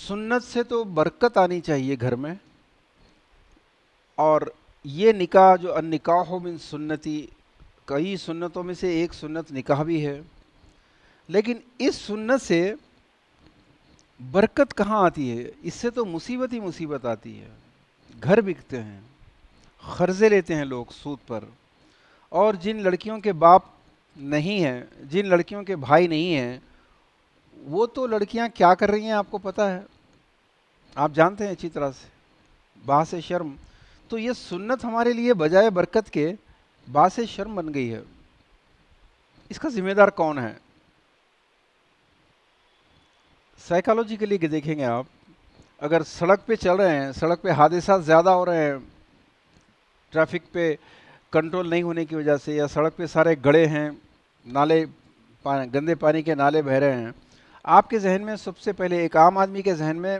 سنت سے تو برکت آنی چاہیے گھر میں، اور یہ نکاح جو النکاح من سنتی، کئی سنتوں میں سے ایک سنت نکاح بھی ہے، لیکن اس سنت سے برکت کہاں آتی ہے؟ اس سے تو مصیبت ہی مصیبت آتی ہے۔ گھر بکتے ہیں، قرضے لیتے ہیں لوگ سود پر، اور جن لڑکیوں کے باپ نہیں ہیں، جن لڑکیوں کے بھائی نہیں ہیں، وہ تو لڑکیاں کیا کر رہی ہیں آپ کو پتہ ہے، آپ جانتے ہیں اچھی طرح سے، باعث شرم۔ تو یہ سنت ہمارے لیے بجائے برکت کے باعث شرم بن گئی ہے۔ اس کا ذمہ دار کون ہے؟ سائیکالوجیکلی دیکھیں گے آپ، اگر سڑک پہ چل رہے ہیں، سڑک پہ حادثات زیادہ ہو رہے ہیں ٹریفک پہ کنٹرول نہیں ہونے کی وجہ سے، یا سڑک پہ سارے گڑھے ہیں، نالے، گندے پانی کے نالے بہہ رہے ہیں، آپ کے ذہن میں سب سے پہلے، ایک عام آدمی کے ذہن میں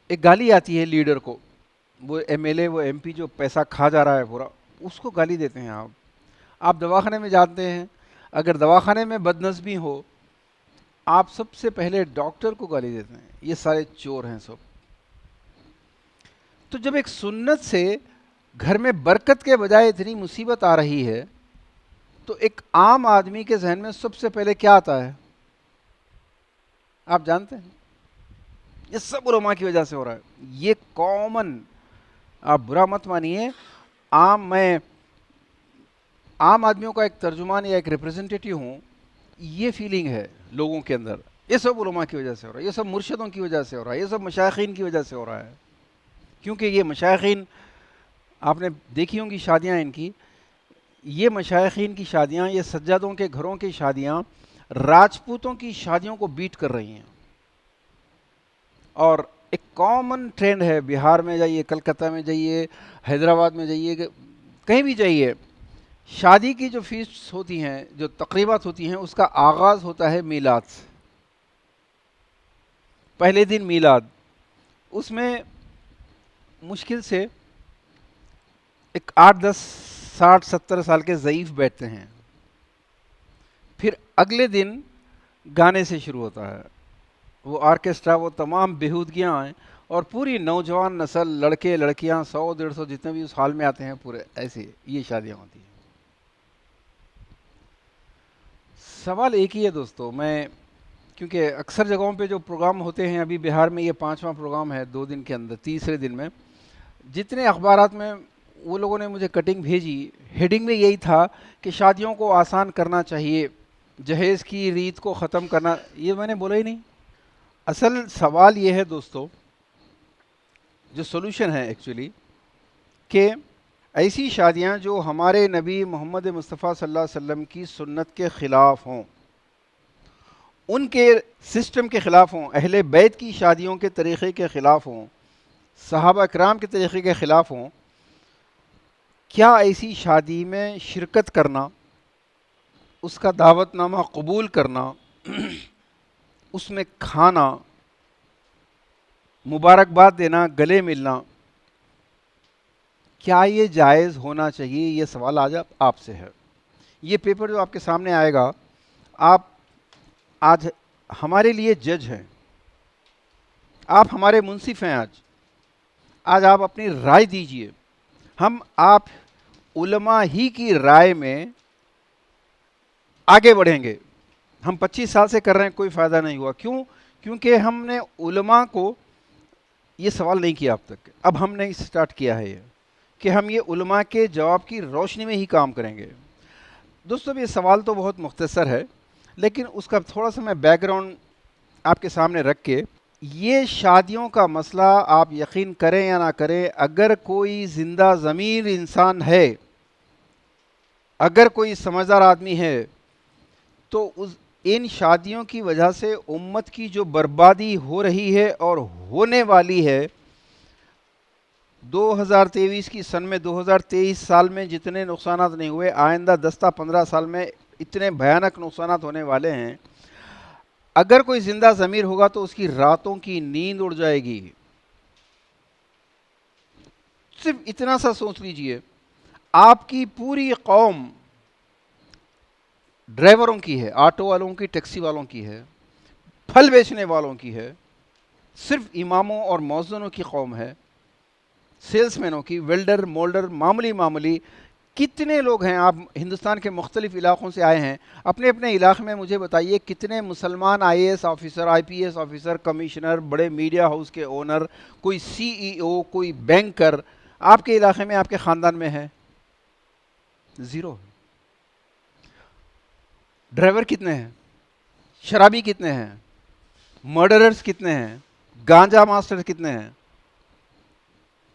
ایک گالی آتی ہے لیڈر کو، وہ ایم ایل اے، وہ ایم پی جو پیسہ کھا جا رہا ہے پورا، اس کو گالی دیتے ہیں آپ۔ آپ دواخانے میں جاتے ہیں، اگر دواخانے میں بدنظمی ہو، آپ سب سے پہلے ڈاکٹر کو گالی دیتے ہیں، یہ سارے چور ہیں سب۔ تو جب ایک سنت سے گھر میں برکت کے بجائے اتنی مصیبت آ رہی ہے، تو ایک عام آدمی کے ذہن میں سب سے پہلے کیا آتا ہے؟ آپ جانتے ہیں، یہ سب علماء کی وجہ سے ہو رہا ہے، یہ کامن، آپ برا مت مانیے، میں عام آدمیوں کا ایک ترجمان یا ایک ریپرزنٹیٹیو ہوں، یہ فیلنگ ہے لوگوں کے اندر، یہ سب علماء کی وجہ سے ہو رہا ہے، یہ سب مرشدوں کی وجہ سے ہو رہا ہے، یہ سب مشائخین کی وجہ سے ہو رہا ہے۔ کیونکہ یہ مشائخین، آپ نے دیکھی ہوں گی شادیاں ان کی، یہ مشائخین کی شادیاں، یہ سجادوں کے گھروں کی شادیاں راجپوتوں کی شادیوں کو بیٹ کر رہی ہیں۔ اور ایک کامن ٹرینڈ ہے، بہار میں جائیے، کلکتہ میں جائیے، حیدرآباد میں جائیے، کہیں بھی جائیے، شادی کی جو فیسٹ ہوتی ہیں، جو تقریبات ہوتی ہیں، اس کا آغاز ہوتا ہے میلاد سے۔ پہلے دن میلاد، اس میں مشکل سے ایک 8 10 60 70 سال کے ضعیف بیٹھتے ہیں، پھر اگلے دن گانے سے شروع ہوتا ہے، وہ آرکیسٹرا، وہ تمام بےہودگیاں ہیں، اور پوری نوجوان نسل، لڑکے لڑکیاں، 100 150 جتنے بھی اس ہال میں آتے ہیں، پورے ایسے یہ شادیاں ہوتی ہیں۔ سوال ایک ہی ہے دوستو، میں کیونکہ اکثر جگہوں پہ جو پروگرام ہوتے ہیں، ابھی بہار میں یہ 5واں پروگرام ہے 2 دن کے اندر، تیسرے دن میں جتنے اخبارات میں وہ لوگوں نے مجھے کٹنگ بھیجی، ہیڈنگ میں یہی تھا کہ شادیوں کو آسان کرنا چاہیے، جہیز کی ریت کو ختم کرنا، یہ میں نے بولا ہی نہیں۔ اصل سوال یہ ہے دوستو، جو سولوشن ہے ایکچولی، کہ ایسی شادیاں جو ہمارے نبی محمد مصطفیٰ صلی اللہ علیہ وسلم کی سنت کے خلاف ہوں، ان کے سسٹم کے خلاف ہوں، اہل بیت کی شادیوں کے طریقے کے خلاف ہوں، صحابہ کرام کے طریقے کے خلاف ہوں، کیا ایسی شادی میں شرکت کرنا، اس کا دعوت نامہ قبول کرنا، اس میں کھانا، مبارکباد دینا، گلے ملنا، کیا یہ جائز ہونا چاہیے؟ یہ سوال آج آپ سے ہے۔ یہ پیپر جو آپ کے سامنے آئے گا، آپ آج ہمارے لیے جج ہیں، آپ ہمارے منصف ہیں، آج آپ اپنی رائے دیجئے۔ ہم آپ علماء ہی کی رائے میں آگے بڑھیں گے۔ ہم 25 سال سے کر رہے ہیں، کوئی فائدہ نہیں ہوا، کیوں؟ کیونکہ ہم نے علماء کو یہ سوال نہیں کیا اب تک، اب ہم نے سٹارٹ کیا ہے یہ، کہ ہم یہ علماء کے جواب کی روشنی میں ہی کام کریں گے۔ دوستو یہ سوال تو بہت مختصر ہے، لیکن اس کا تھوڑا سا میں بیک گراؤنڈ آپ کے سامنے رکھ کے، یہ شادیوں کا مسئلہ، آپ یقین کریں یا نہ کریں، اگر کوئی زندہ ضمیر انسان ہے، اگر کوئی سمجھدار آدمی ہے، تو ان شادیوں کی وجہ سے امت کی جو بربادی ہو رہی ہے اور ہونے والی ہے، 2023 کی سن میں، 2023 سال میں جتنے نقصانات نہیں ہوئے، آئندہ 10 15 سال میں اتنے بھیانک نقصانات ہونے والے ہیں، اگر کوئی زندہ ضمیر ہوگا تو اس کی راتوں کی نیند اڑ جائے گی۔ صرف اتنا سا سوچ لیجئے، آپ کی پوری قوم ڈرائیوروں کی ہے، آٹو والوں کی، ٹیکسی والوں کی ہے، پھل بیچنے والوں کی ہے، صرف اماموں اور مؤذنوں کی قوم ہے، سیلس مینوں کی، ویلڈر، مولڈر، معمولی کتنے لوگ ہیں؟ آپ ہندوستان کے مختلف علاقوں سے آئے ہیں، اپنے اپنے علاقے میں مجھے بتائیے کتنے مسلمان I A S officer, I P S officer, commissioner, بڑے میڈیا ہاؤس کے اونر، کوئی سی ای او، کوئی بینکر آپ کے علاقے میں، آپ کے خاندان میں ہے؟ زیرو۔ ڈرائیور کتنے ہیں؟ شرابی کتنے ہیں؟ مرڈررز کتنے ہیں؟ گانجا ماسٹر کتنے ہیں؟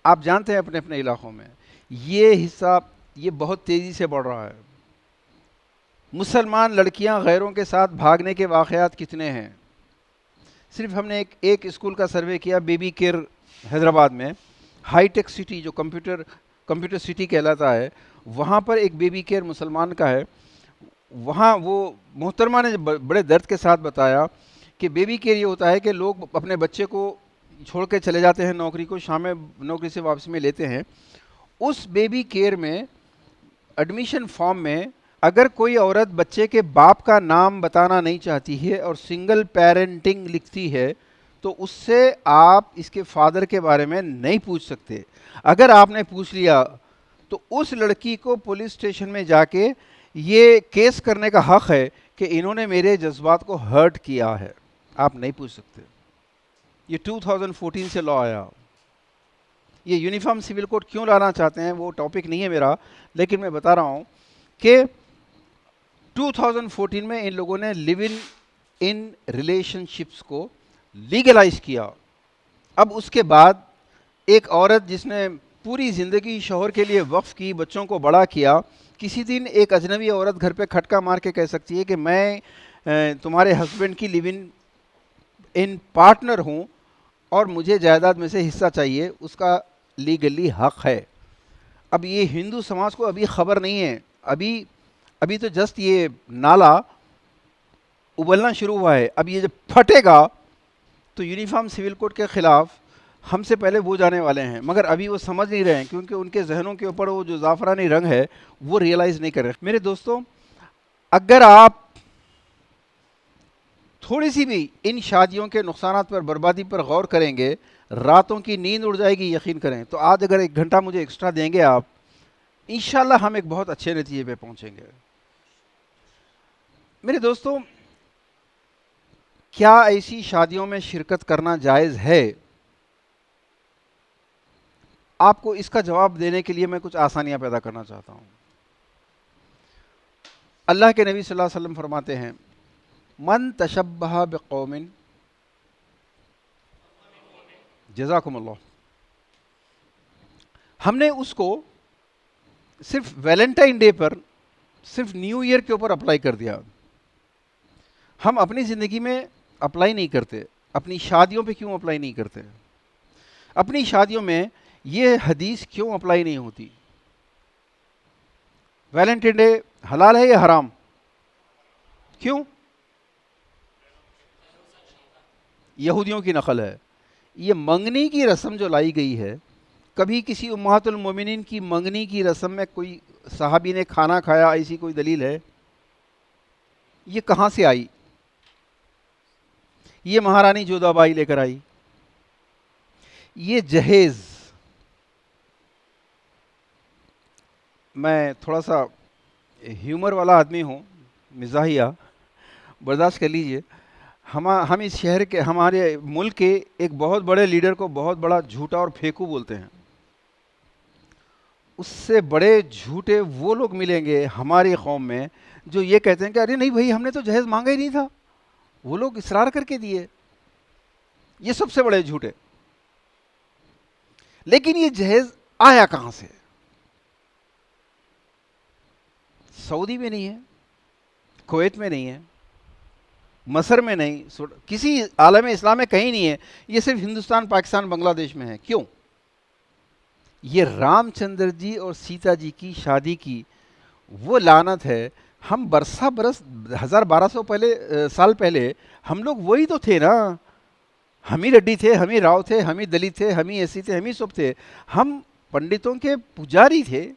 آپ جانتے ہیں اپنے اپنے علاقوں میں۔ یہ حصہ یہ بہت تیزی سے بڑھ رہا ہے۔ مسلمان لڑکیاں غیروں کے ساتھ بھاگنے کے واقعات کتنے ہیں؟ صرف ہم نے ایک اسکول کا سروے کیا، بیبی کیئر حیدرآباد میں، ہائی ٹیک سٹی جو کمپیوٹر سٹی کہلاتا ہے، وہاں پر ایک بیبی کیئر مسلمان کا ہے۔ وہاں وہ محترمہ نے بڑے درد کے ساتھ بتایا کہ بیبی کیئر یہ ہوتا ہے کہ لوگ اپنے بچے کو چھوڑ کے چلے جاتے ہیں نوکری کو، شام میں نوکری سے واپسی میں لیتے ہیں۔ اس بیبی کیئر میں ایڈمیشن فارم میں اگر کوئی عورت بچے کے باپ کا نام بتانا نہیں چاہتی ہے اور سنگل پیرنٹنگ لکھتی ہے تو اس سے آپ اس کے فادر کے بارے میں نہیں پوچھ سکتے۔ اگر آپ نے پوچھ لیا تو اس لڑکی کو پولیس اسٹیشن میں جا کے یہ کیس کرنے کا حق ہے کہ انہوں نے میرے جذبات کو ہرٹ کیا ہے۔ آپ نہیں پوچھ سکتے۔ یہ 2014 سے لا آیا۔ یہ یونیفارم سول کوڈ کیوں لانا چاہتے ہیں وہ ٹاپک نہیں ہے میرا، لیکن میں بتا رہا ہوں کہ 2014 میں ان لوگوں نے لیو ان ریلیشن شپس کو لیگلائز کیا۔ اب اس کے بعد ایک عورت جس نے پوری زندگی شوہر کے لیے وقف کی، بچوں کو بڑا کیا، کسی دن ایک اجنبی عورت گھر پہ کھٹکا مار کے کہہ سکتی ہے کہ میں تمہارے ہسبینڈ کی لیو ان پارٹنر ہوں اور مجھے جائیداد میں سے حصہ چاہیے، اس کا لیگلی حق ہے۔ اب یہ ہندو سماج کو ابھی خبر نہیں ہے، ابھی تو جسٹ یہ نالا ابلنا شروع ہوا ہے۔ اب یہ جب پھٹے گا تو یونیفارم سول کوڈ کے خلاف ہم سے پہلے وہ جانے والے ہیں، مگر ابھی وہ سمجھ نہیں رہے ہیں کیونکہ ان کے ذہنوں کے اوپر وہ جو زعفرانی رنگ ہے وہ ریئلائز نہیں کر رہے۔ میرے دوستوں، اگر آپ تھوڑی سی بھی ان شادیوں کے نقصانات پر، بربادی پر غور کریں گے، راتوں کی نیند اڑ جائے گی، یقین کریں۔ تو آج اگر 1 گھنٹہ مجھے ایکسٹرا دیں گے آپ، انشاءاللہ ہم ایک بہت اچھے نتیجے پہ پہنچیں گے۔ میرے دوستوں، کیا ایسی شادیوں میں شرکت کرنا جائز ہے؟ آپ کو اس کا جواب دینے کے لیے میں کچھ آسانیاں پیدا کرنا چاہتا ہوں۔ اللہ کے نبی صلی اللہ علیہ وسلم فرماتے ہیں، من تشبہ بقوم، جزاکم اللہ، ہم نے اس کو صرف ویلنٹائن ڈے پر، صرف نیو ایئر کے اوپر اپلائی کر دیا۔ ہم اپنی زندگی میں اپلائی نہیں کرتے، اپنی شادیوں پہ کیوں اپلائی نہیں کرتے؟ اپنی شادیوں میں یہ حدیث کیوں اپلائی نہیں ہوتی؟ ویلنٹائن ڈے حلال ہے یا حرام؟ کیوں؟ یہودیوں کی نقل ہے۔ یہ منگنی کی رسم جو لائی گئی ہے، کبھی کسی امہات المومنین کی منگنی کی رسم میں کوئی صحابی نے کھانا کھایا، ایسی کوئی دلیل ہے؟ یہ کہاں سے آئی؟ یہ مہارانی جودھا بائی لے کر آئی۔ یہ جہیز، میں تھوڑا سا ہیومر والا آدمی ہوں، مزاحیہ، برداشت کر لیجئے۔ ہم اس شہر کے، ہمارے ملک کے ایک بہت بڑے لیڈر کو بہت بڑا جھوٹا اور پھیکو بولتے ہیں۔ اس سے بڑے جھوٹے وہ لوگ ملیں گے ہماری قوم میں جو یہ کہتے ہیں کہ ارے نہیں بھائی، ہم نے تو جہیز مانگا ہی نہیں تھا، وہ لوگ اصرار کر کے دیے۔ یہ سب سے بڑے جھوٹے۔ لیکن یہ جہیز آیا کہاں سے؟ سعودی میں نہیں ہے، کویت میں نہیں ہے، مصر میں نہیں، کسی عالم اسلام میں کہیں نہیں ہے۔ یہ صرف ہندوستان، پاکستان، بنگلہ دیش میں ہے۔ کیوں؟ یہ رام چندر جی اور سیتا جی کی شادی کی وہ لعنت ہے۔ ہم برس 1200 سال پہلے ہم لوگ وہی تو تھے نا۔ ہم ہی ریڈی تھے، ہم ہی راؤ تھے، ہم ہی دلت تھے، ہم ہی ایسی تھے، ہم ہی سب تھے۔ ہم پنڈتوں کے پجاری تھے۔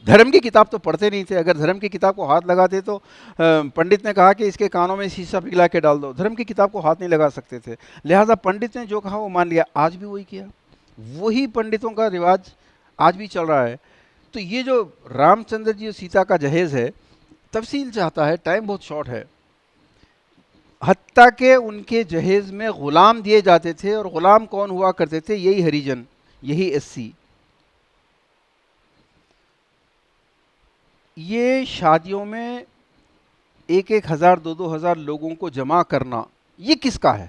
دھرم کی کتاب تو پڑھتے نہیں تھے. اگر دھرم کی کتاب کو ہاتھ لگاتے تو پنڈت نے کہا کہ اس کے کانوں میں شیشہ پگھلا کے ڈال دو. دھرم کی کتاب کو ہاتھ نہیں لگا سکتے تھے, لہٰذا پنڈت نے جو کہا وہ مان لیا. آج بھی وہی کیا, وہی پنڈتوں کا رواج آج بھی چل رہا ہے. تو یہ جو رام چندر جی اور سیتا کا جہیز ہے, تفصیل چاہتا ہے, ٹائم بہت شارٹ ہے. حتیٰ کہ ان کے جہیز میں غلام دیے جاتے تھے, اور غلام کون ہوا کرتے تھے؟ یہی ہریجن, یہی ایس سی. یہ شادیوں میں 1,000 2,000 لوگوں کو جمع کرنا, یہ کس کا ہے؟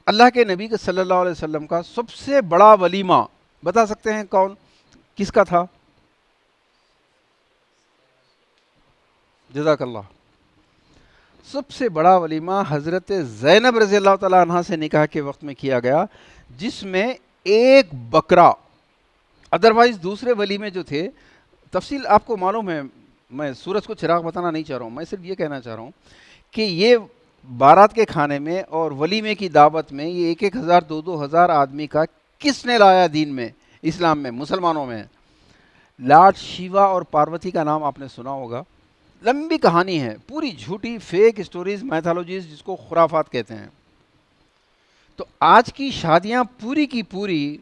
اللہ کے نبی کے صلی اللہ علیہ وسلم کا سب سے بڑا ولیمہ بتا سکتے ہیں کون, کس کا تھا؟ جزاک اللہ. سب سے بڑا ولیمہ حضرت زینب رضی اللہ تعالیٰ عنہ سے نکاح کے وقت میں کیا گیا, جس میں ایک بکرا. ادروائز دوسرے ولیمے جو تھے, تفصیل آپ کو معلوم ہے, میں سورج کو چراغ بتانا نہیں چاہ رہا ہوں, میں صرف یہ کہنا چاہ رہا ہوں کہ یہ بارات کے کھانے میں اور ولیمے کی دعوت میں یہ 1,000 2,000 آدمی کا کس نے لایا دین میں, اسلام میں, مسلمانوں میں؟ لارڈ شیوا اور پاروتی کا نام آپ نے سنا ہوگا. لمبی کہانی ہے, پوری جھوٹی فیک اسٹوریز, میتھالوجیز, جس کو خرافات کہتے ہیں. تو آج کی شادیاں پوری کی پوری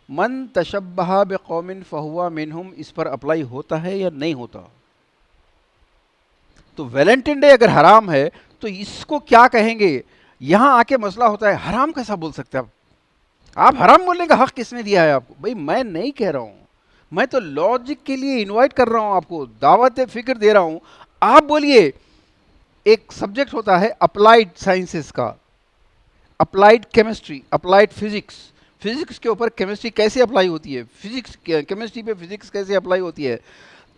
من تشبہ بقوم فہو منہم, اس پر اپلائی ہوتا ہے یا نہیں ہوتا؟ تو ویلنٹائن ڈے اگر حرام ہے تو اس کو کیا کہیں گے؟ یہاں آ کے مسئلہ ہوتا ہے, حرام کیسا بول سکتے ہیں آپ حرام بولنے کا حق کس نے دیا ہے آپ کو؟ بھائی میں نہیں کہہ رہا ہوں, میں تو لاجک کے لیے انوائٹ کر رہا ہوں, آپ کو دعوت فکر دے رہا ہوں. آپ بولیے. ایک سبجیکٹ ہوتا ہے اپلائیڈ سائنسز کا, applied chemistry, applied physics. Physics کے اوپر کیمسٹری کیسے اپلائی ہوتی ہے, فزکس کیمسٹری پہ فزکس کیسے اپلائی ہوتی ہے.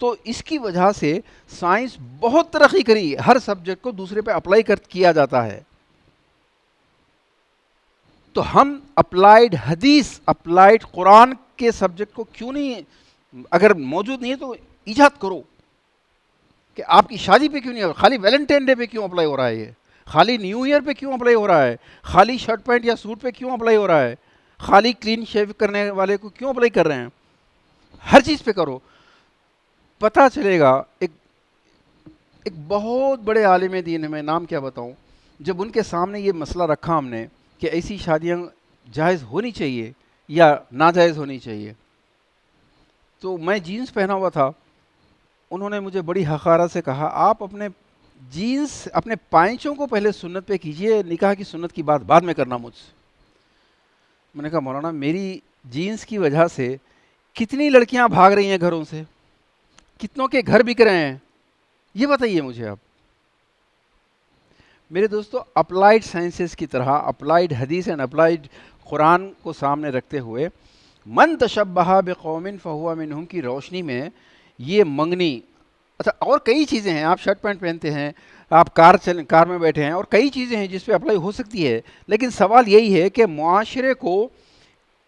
تو اس کی وجہ سے سائنس بہت ترقی کری, ہر سبجیکٹ کو دوسرے پہ اپلائی کیا جاتا ہے. تو ہم اپلائیڈ حدیث, اپلائیڈ قرآن کے سبجیکٹ کو کیوں نہیں, اگر موجود نہیں ہے تو ایجاد کرو کہ آپ کی شادی پہ کیوں نہیں, خالی ویلنٹائن ڈے پہ کیوں اپلائی ہو رہا ہے, یہ خالی نیو ایئر پہ کیوں اپلائی ہو رہا ہے, خالی شرٹ پینٹ یا سوٹ پہ کیوں اپلائی ہو رہا ہے, خالی کلین شیو کرنے والے کو کیوں اپلائی کر رہے ہیں؟ ہر چیز پہ کرو. پتہ چلے گا. ایک بہت بڑے عالم دین ہے, میں نام کیا بتاؤں, جب ان کے سامنے یہ مسئلہ رکھا ہم نے کہ ایسی شادیاں جائز ہونی چاہیے یا ناجائز ہونی چاہیے, تو میں جینس پہنا ہوا تھا. انہوں نے مجھے بڑی حقارت سے کہا, آپ اپنے جینس, اپنے پائنچوں کو پہلے سنت پہ کیجئے, نکاح کی سنت کی بات بعد میں کرنا مجھ سے. میں نے کہا مولانا, میری جینس کی وجہ سے کتنی لڑکیاں بھاگ رہی ہیں گھروں سے, کتنوں کے گھر بک رہے ہیں, یہ بتائیے مجھے آپ. میرے دوستو, اپلائیڈ سائنسز کی طرح اپلائیڈ حدیث اینڈ اپلائیڈ قرآن کو سامنے رکھتے ہوئے من تشبہ بقوم فہو منہم کی روشنی میں یہ منگنی, اچھا اور کئی چیزیں ہیں, آپ شرٹ پینٹ پہنتے ہیں, آپ کار میں بیٹھے ہیں, اور کئی چیزیں ہیں جس پہ اپلائی ہو سکتی ہے, لیکن سوال یہی ہے کہ معاشرے کو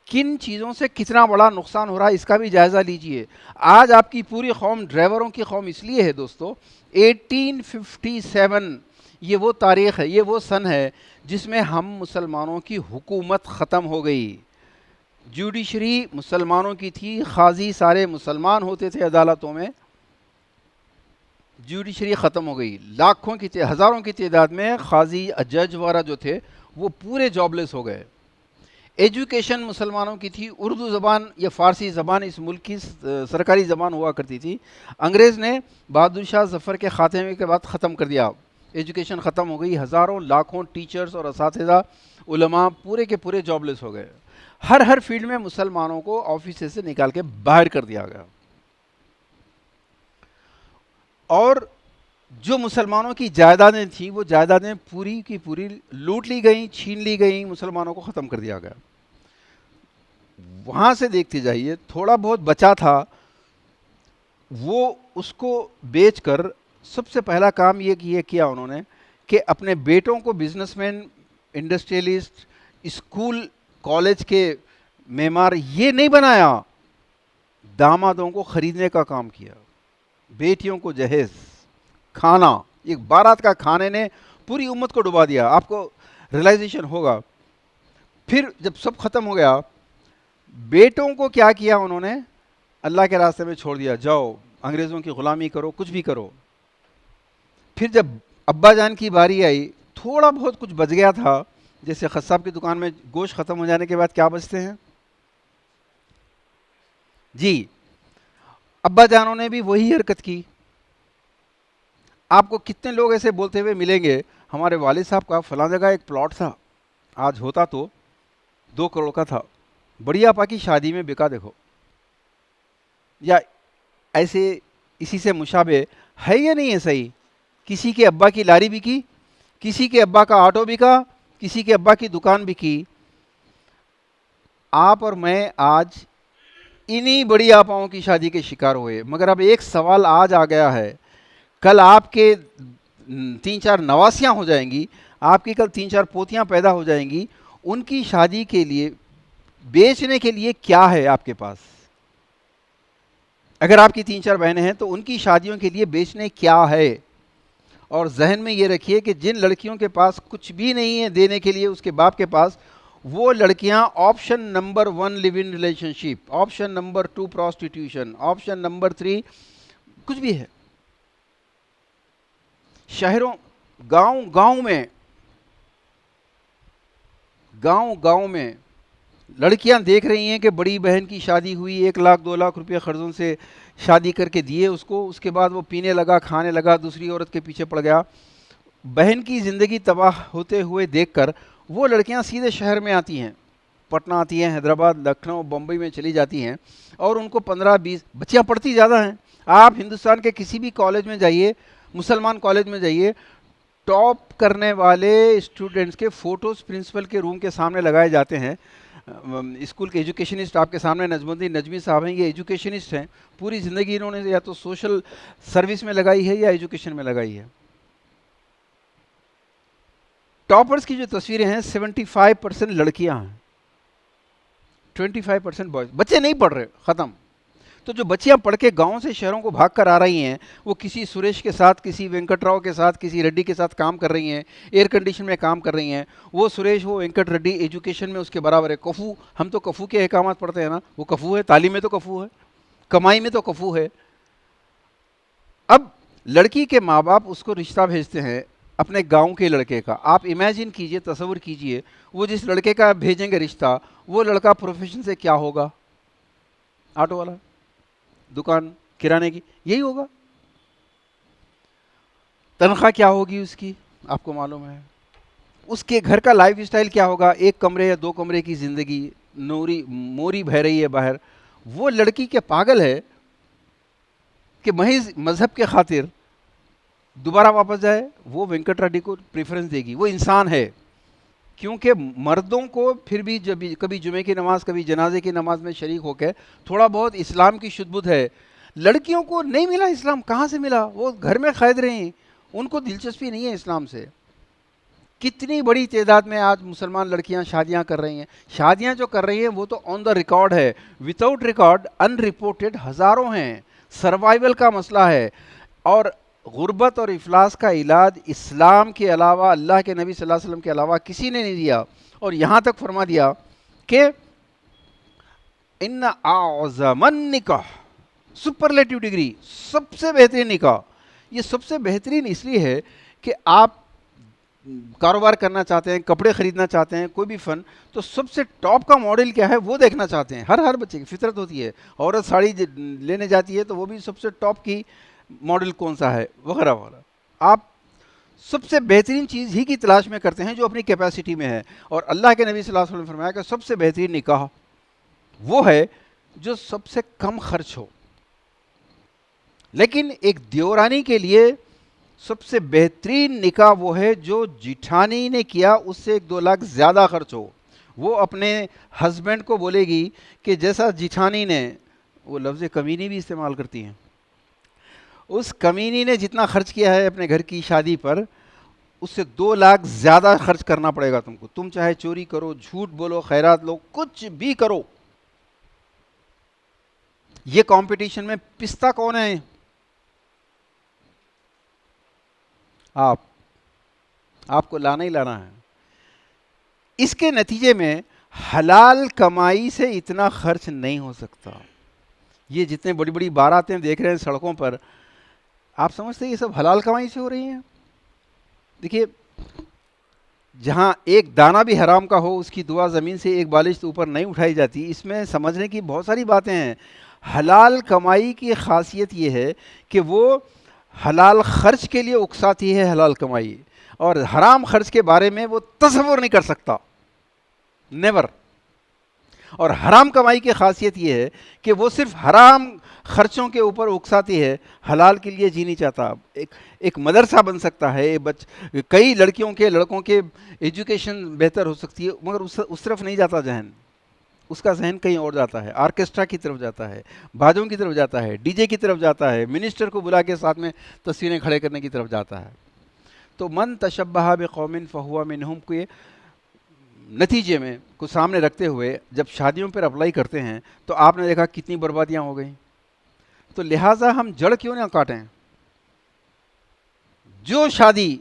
کن چیزوں سے کتنا بڑا نقصان ہو رہا ہے, اس کا بھی جائزہ لیجئے. آج آپ کی پوری قوم ڈرائیوروں کی قوم اس لیے ہے دوستو, 1857 یہ وہ تاریخ ہے, یہ وہ سن ہے جس میں ہم مسلمانوں کی حکومت ختم ہو گئی. جوڈیشری مسلمانوں کی تھی, قاضی سارے مسلمان ہوتے تھے عدالتوں میں, جوڈیشری ختم ہو گئی. لاکھوں کی, ہزاروں کی تعداد میں قاضی, جج وغیرہ جو تھے وہ پورے جاب لیس ہو گئے. ایجوکیشن مسلمانوں کی تھی, اردو زبان یا فارسی زبان اس ملک کی سرکاری زبان ہوا کرتی تھی. انگریز نے بہادر شاہ ظفر کے خاتمے کے بعد ختم کر دیا, ایجوکیشن ختم ہو گئی. ہزاروں لاکھوں ٹیچرز اور اساتذہ, علماء پورے کے پورے جاب لیس ہو گئے. ہر فیلڈ میں مسلمانوں کو آفس سے نکال کے باہر کر دیا گیا, اور جو مسلمانوں کی جائیدادیں تھیں وہ جائیدادیں پوری کی پوری لوٹ لی گئیں, چھین لی گئیں, مسلمانوں کو ختم کر دیا گیا. وہاں سے دیکھتے جائیے, تھوڑا بہت بچا تھا وہ اس کو بیچ کر سب سے پہلا کام یہ کیا انہوں نے کہ اپنے بیٹوں کو business man, industrialist, school college کے معمار یہ نہیں بنایا, دامادوں کو خریدنے کا کام کیا, بیٹیوں کو جہیز, کھانا. ایک بارات کا کھانے نے پوری امت کو ڈبا دیا, آپ کو ریلائزیشن ہوگا. پھر جب سب ختم ہو گیا, بیٹوں کو کیا کیا انہوں نے, اللہ کے راستے میں چھوڑ دیا، جاؤ انگریزوں کی غلامی کرو، کچھ بھی کرو۔ پھر جب ابا جان کی باری آئی، تھوڑا بہت کچھ بچ گیا تھا، جیسے قصاب کی دکان میں گوشت ختم ہو جانے کے بعد کیا بچتے ہیں، جی ابا جانوں نے بھی وہی حرکت کی۔ آپ کو کتنے لوگ ایسے بولتے ہوئے ملیں گے، ہمارے والد صاحب کا فلاں جگہ ایک پلاٹ تھا، آج ہوتا تو 2 کروڑ کا تھا، بڑی آپا کی شادی میں بکا دیکھو۔ یا ایسے اسی سے مشابہ ہے یا نہیں ہے صحیح، کسی کے ابا کی لاری بکی، کسی کے ابا کا آٹو بکا، کسی کے ابا کی دکان بکی۔ آپ اور میں آج انہی بڑی آپاؤں کی شادی کے شکار ہوئے، مگر اب ایک سوال آج آ گیا ہے، کل آپ کے 3-4 نواسیاں ہو جائیں گی، آپ کی کل 3-4 پوتیاں پیدا ہو جائیں گی، ان کی شادی کے لیے بیچنے کے لیے کیا ہے آپ کے پاس؟ اگر آپ کی 3-4 بہنیں ہیں تو ان کی شادیوں کے لیے بیچنے کیا ہے؟ اور ذہن میں یہ رکھیے کہ جن لڑکیوں کے پاس کچھ بھی نہیں ہے دینے کے لیے اس کے باپ کے پاس، وہ لڑکیاں option number 1 live in relationship, option number 2 prostitution, option number 3 کچھ بھی ہے۔ شہروں گاؤں میں لڑکیاں دیکھ رہی ہیں کہ بڑی بہن کی شادی ہوئی، 1 لاکھ 2 لاکھ روپے قرضوں سے شادی کر کے دیے اس کو، اس کے بعد وہ پینے لگا، کھانے لگا، دوسری عورت کے پیچھے پڑ گیا۔ بہن کی زندگی تباہ ہوتے ہوئے دیکھ کر وہ لڑکیاں سیدھے شہر میں آتی ہیں، پٹنہ آتی ہیں، حیدرآباد، لکھنؤ، بمبئی میں چلی جاتی ہیں، اور ان کو 15-20 بچیاں پڑھتی زیادہ ہیں۔ آپ ہندوستان کے کسی بھی کالج میں جائیے، مسلمان کالج میں جائیے، ٹاپ کرنے والے اسٹوڈنٹس کے فوٹوز پرنسپل کے روم کے سامنے لگائے جاتے ہیں۔ اسکول کے ایجوکیشنسٹ آپ کے سامنے نجم الدین نجمی صاحب ہیں، یہ ایجوکیشنسٹ ہیں، پوری زندگی انہوں نے یا تو سوشل سروس میں لگائی ہے یا ایجوکیشن میں لگائی ہے۔ ٹاپرز کی جو تصویریں ہیں 75% لڑکیاں ہیں، 25% بوائز، بچے نہیں پڑھ رہے، ختم۔ تو جو بچیاں پڑھ کے گاؤں سے شہروں کو بھاگ کر آ رہی ہیں، وہ کسی سریش کے ساتھ، کسی وینکٹ راؤ کے ساتھ، کسی ریڈی کے ساتھ کام کر رہی ہیں، ایئر کنڈیشن میں کام کر رہی ہیں۔ وہ سریش، وہ وینکٹ ریڈی ایجوکیشن میں اس کے برابر ہے، کفو۔ ہم تو کفو کے احکامات پڑھتے ہیں نا، وہ کفو ہے، تعلیم میں تو کفو ہے، کمائی میں تو کفو ہے۔ اب لڑکی کے ماں باپ اس کو رشتہ بھیجتے ہیں اپنے گاؤں کے لڑکے کا۔ آپ امیجن کیجئے، تصور کیجئے، وہ جس لڑکے کا بھیجیں گے رشتہ، وہ لڑکا پروفیشن سے کیا ہوگا؟ آٹو والا، دکان کرانے کی، یہی ہوگا۔ تنخواہ کیا ہوگی اس کی، آپ کو معلوم ہے۔ اس کے گھر کا لائف اسٹائل کیا ہوگا، 1 کمرے یا 2 کمرے کی زندگی، موری بہ رہی ہے باہر۔ وہ لڑکی کے پاگل ہے کہ محض مذہب کے خاطر دوبارہ واپس جائے، وہ وینکٹ ریڈی کو پریفرنس دے گی، وہ انسان ہے۔ کیونکہ مردوں کو پھر بھی جب کبھی جمعے کی نماز، کبھی جنازے کی نماز میں شریک ہو کے تھوڑا بہت اسلام کی شد بدھ ہے۔ لڑکیوں کو نہیں ملا اسلام، کہاں سے ملا؟ وہ گھر میں قید رہیں، ان کو دلچسپی نہیں ہے اسلام سے۔ کتنی بڑی تعداد میں آج مسلمان لڑکیاں شادیاں کر رہی ہیں، شادیاں جو کر رہی ہیں وہ تو آن دا ریکارڈ ہے، وداؤٹ ریکارڈ ان رپورٹڈ ہزاروں ہیں۔ سروائیول کا مسئلہ ہے، اور غربت اور افلاس کا علاج اسلام کے علاوہ، اللہ کے نبی صلی اللہ علیہ وسلم کے علاوہ کسی نے نہیں دیا۔ اور یہاں تک فرما دیا کہ ان اعظم النکاح، سپرلیٹو ڈگری، سب سے بہترین نکاح۔ یہ سب سے بہترین اس لیے ہے کہ آپ کاروبار کرنا چاہتے ہیں، کپڑے خریدنا چاہتے ہیں، کوئی بھی فن، تو سب سے ٹاپ کا ماڈل کیا ہے وہ دیکھنا چاہتے ہیں۔ ہر بچے کی فطرت ہوتی ہے، عورت ساڑی لینے جاتی ہے تو وہ بھی سب سے ٹاپ کی ماڈل کون سا ہے، وغیرہ وغیرہ۔ آپ سب سے بہترین چیز ہی کی تلاش میں کرتے ہیں جو اپنی کیپیسٹی میں ہے، اور اللہ کے نبی صلی اللہ علیہ وسلم نے فرمایا کہ سب سے بہترین نکاح وہ ہے جو سب سے کم خرچ ہو۔ لیکن ایک دیورانی کے لیے سب سے بہترین نکاح وہ ہے جو جیٹھانی نے کیا اس سے 1-2 لاکھ زیادہ خرچ ہو۔ وہ اپنے ہسبینڈ کو بولے گی کہ جیسا جیٹھانی نے، وہ لفظ کمینی بھی استعمال کرتی ہیں، اس کمینی نے جتنا خرچ کیا ہے اپنے گھر کی شادی پر، اس سے 2 لاکھ زیادہ خرچ کرنا پڑے گا تم کو۔ تم چاہے چوری کرو، جھوٹ بولو، خیرات لو، کچھ بھی کرو۔ یہ کمپٹیشن میں پستہ کون ہے؟ آپ کو لانا ہی لانا ہے۔ اس کے نتیجے میں حلال کمائی سے اتنا خرچ نہیں ہو سکتا۔ یہ جتنے بڑی بڑی باراتیں دیکھ رہے ہیں سڑکوں پر، آپ سمجھتے ہیں یہ سب حلال کمائی سے ہو رہی ہیں؟ دیکھیے، جہاں ایک دانہ بھی حرام کا ہو اس کی دعا زمین سے ایک بالش اوپر نہیں اٹھائی جاتی. اس میں سمجھنے کی بہت ساری باتیں ہیں. حلال کمائی کی خاصیت یہ ہے کہ وہ حلال خرچ کے لیے اکساتی ہے حلال کمائی، اور حرام خرچ کے بارے میں وہ تصور نہیں کر سکتا، نیور. اور حرام کمائی کی خاصیت یہ ہے کہ وہ صرف حرام خرچوں کے اوپر اکساتی ہے، حلال کے لیے جی نہیں چاہتا. ایک مدرسہ بن سکتا ہے، کئی لڑکیوں کے لڑکوں کے ایجوکیشن بہتر ہو سکتی ہے، مگر اس طرف نہیں جاتا ذہن. اس کا ذہن کہیں اور جاتا ہے، آرکیسٹرا کی طرف جاتا ہے، باجوں کی طرف جاتا ہے، ڈی جے کی طرف جاتا ہے، منسٹر کو بلا کے ساتھ میں تصویریں کھڑے کرنے کی طرف جاتا ہے. تو من تشبہ بقوم فہو منہم کے نتیجے میں کو سامنے رکھتے ہوئے جب شادیوں پر اپلائی کرتے ہیں تو آپ نے دیکھا کتنی بربادیاں ہو گئیں. تو لہٰذا ہم جڑ کیوں نہ کاٹیں؟ جو شادی